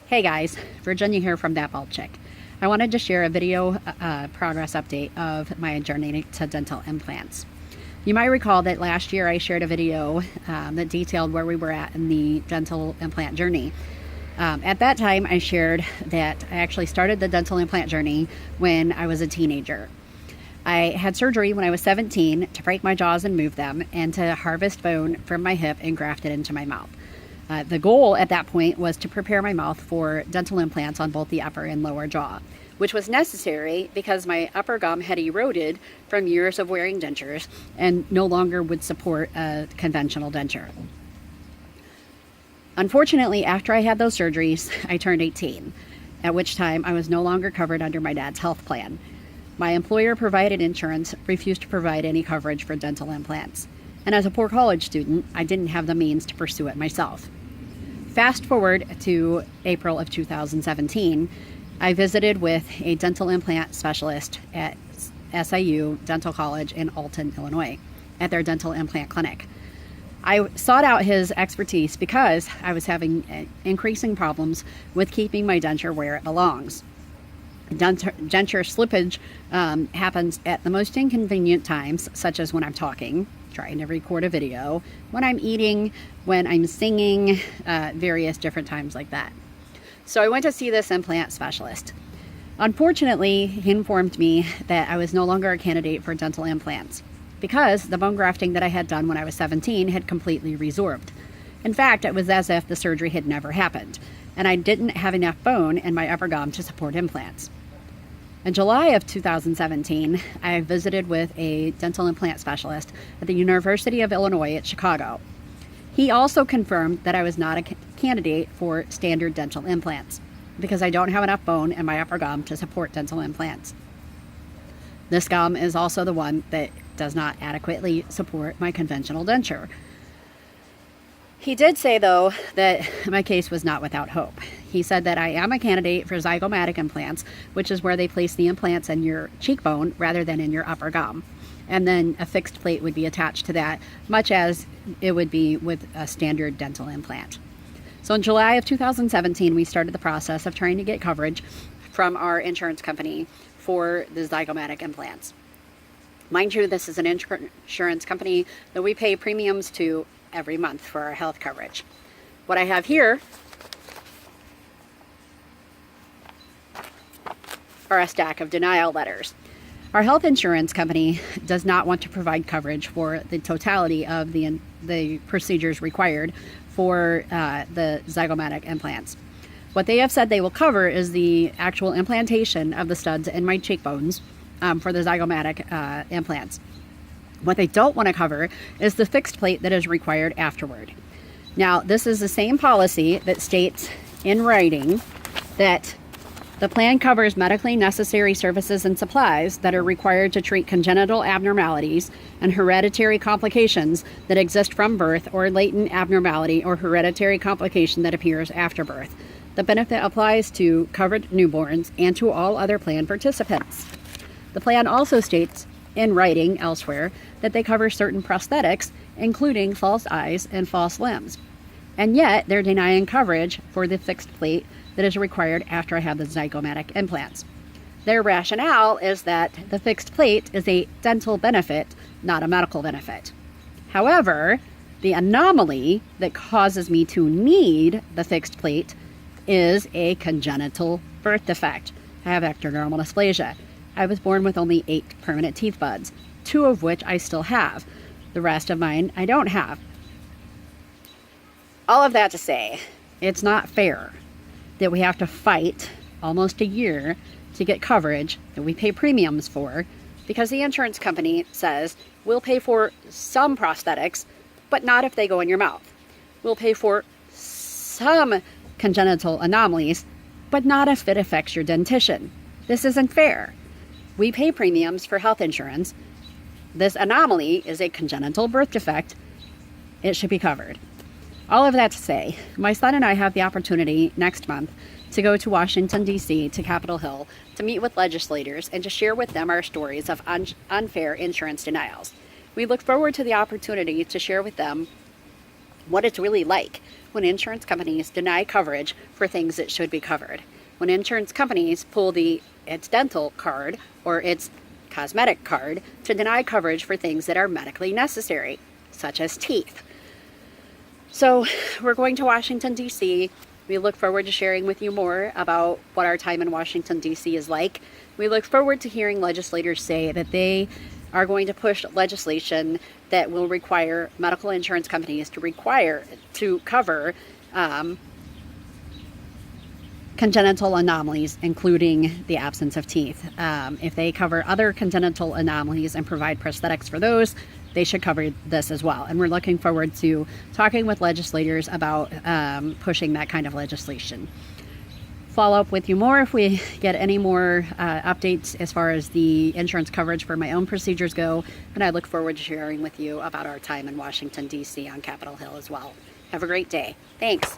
Hey guys, Virginia here from That Bald Chick. I wanted to share a video progress update of my journey to dental implants. You might recall that last year I shared a video that detailed where we were at in the dental implant journey. At that time, I shared that I actually started the dental implant journey when I was a teenager. I had surgery when I was 17 to break my jaws and move them, and to harvest bone from my hip and graft it into my mouth. The goal at that point was to prepare my mouth for dental implants on both the upper and lower jaw, which was necessary because my upper gum had eroded from years of wearing dentures and no longer would support a conventional denture. Unfortunately, after I had those surgeries, I turned 18, at which time I was no longer covered under my dad's health plan. My employer provided insurance, refused to provide any coverage for dental implants. And as a poor college student, I didn't have the means to pursue it myself. Fast forward to April of 2017, I visited with a dental implant specialist at SIU Dental College in Alton, Illinois, at their dental implant clinic. I sought out his expertise because I was having increasing problems with keeping my denture where it belongs. Denture slippage happens at the most inconvenient times, such as when I'm talking, trying to record a video, when I'm eating, when I'm singing, various different times like that. So I went to see this implant specialist. Unfortunately, he informed me that I was no longer a candidate for dental implants because the bone grafting that I had done when I was 17 had completely resorbed. In fact, it was as if the surgery had never happened, and I didn't have enough bone in my upper gum to support implants. In July of 2017, I visited with a dental implant specialist at the University of Illinois at Chicago. He also confirmed that I was not a candidate for standard dental implants because I don't have enough bone in my upper gum to support dental implants. This gum is also the one that does not adequately support my conventional denture. He did say, though, that my case was not without hope. He said that I am a candidate for zygomatic implants, which is where they place the implants in your cheekbone rather than in your upper gum. And then a fixed plate would be attached to that, much as it would be with a standard dental implant. So in July of 2017, we started the process of trying to get coverage from our insurance company for the zygomatic implants. Mind you, this is an insurance company that we pay premiums to every month for our health coverage. What I have here are a stack of denial letters. Our health insurance company does not want to provide coverage for the totality of the procedures required for the zygomatic implants. What they have said they will cover is the actual implantation of the studs in my cheekbones for the zygomatic implants. What they don't want to cover is the fixed plate that is required afterward. Now, this is the same policy that states in writing that the plan covers medically necessary services and supplies that are required to treat congenital abnormalities and hereditary complications that exist from birth or latent abnormality or hereditary complication that appears after birth. The benefit applies to covered newborns and to all other plan participants. The plan also states in writing elsewhere that they cover certain prosthetics, including false eyes and false limbs. And yet, they're denying coverage for the fixed plate that is required after I have the zygomatic implants. Their rationale is that the fixed plate is a dental benefit, not a medical benefit. However, the anomaly that causes me to need the fixed plate is a congenital birth defect. I have ectodermal dysplasia. I was born with only 8 permanent teeth buds, 2 of which I still have. The rest of mine I don't have. All of that to say, it's not fair that we have to fight almost a year to get coverage that we pay premiums for because the insurance company says we'll pay for some prosthetics, but not if they go in your mouth. We'll pay for some congenital anomalies, but not if it affects your dentition. This isn't fair. We pay premiums for health insurance. This anomaly is a congenital birth defect. It should be covered. All of that to say, my son and I have the opportunity next month to go to Washington, D.C., to Capitol Hill, to meet with legislators and to share with them our stories of unfair insurance denials. We look forward to the opportunity to share with them what it's really like when insurance companies deny coverage for things that should be covered. When insurance companies pull its dental card or its cosmetic card to deny coverage for things that are medically necessary, such as teeth. So we're going to Washington, D.C. We look forward to sharing with you more about what our time in Washington, D.C. is like. We look forward to hearing legislators say that they are going to push legislation that will require medical insurance companies to cover congenital anomalies, including the absence of teeth. If they cover other congenital anomalies and provide prosthetics for those, they should cover this as well. And we're looking forward to talking with legislators about pushing that kind of legislation. Follow up with you more if we get any more updates as far as the insurance coverage for my own procedures go. And I look forward to sharing with you about our time in Washington, D.C. on Capitol Hill as well. Have a great day. Thanks.